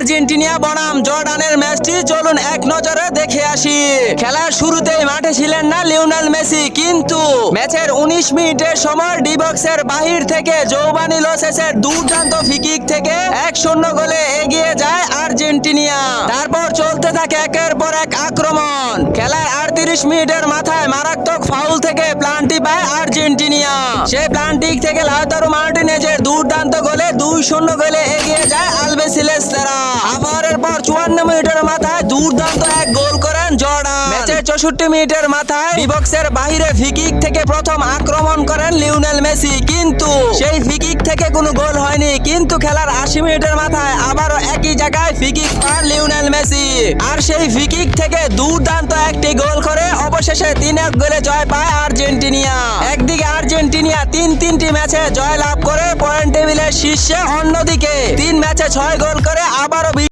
Argentina বনাম জর্ডানের ম্যাচটি চলুন এক নজরে দেখে আসি। খেলার শুরুতেই মাঠে ছিলেন না লিওনেল মেসি, কিন্তু ম্যাচের 19 মিনিটের সময় ডি বক্সের বাহির থেকে জোভানি লো সেলসের দুর্দান্ত ফ্রি-কিক থেকে 1-0 গোলে এগিয়ে যায় আর্জেন্টিনা। তারপর চলতে থাকে একের পর এক আক্রমণ। খেলার 38 মিনিটের মাথায় মারাত্মক ফাউল থেকে প্লান্টি পায় আর্জেন্টিনা। সেই প্লান্টিক থেকে লাউতারো মার্টিনেজের দুর্দান্ত গোলে 2-0 গোলে এগিয়ে যায় আলবিসেলেস্তেরা। আবার এরপর 54 মিনিটের মাথায় দুর্দান্ত এক গোল করেন জর্ডান। ম্যাচের 64 মিনিটের মাথায় ডি বক্সের বাইরে ফ্রি-কিক থেকে প্রথম আক্রমণ করেন লিওনেল মেসি, কিন্তু সেই ফ্রি-কিক থেকে কোনো গোল হয়নি। কিন্তু খেলার 80 মিনিটের মাথায় আবারও একই জায়গায় ফ্রি-কিক পান লিওনেল মেসি, আর সেই ফ্রি-কিক থেকে দুর্দান্ত একটি গোল করে অবশেষে 3-1 গোলে জয় পায় আর্জেন্টিনা। একদিকে আর্জেন্টিনা 3টি ম্যাচে জয় লাভ করে পয়েন্ট টেবিলের শীর্ষে, অন্যদিকে 3 ম্যাচে 6 গোল করে আবার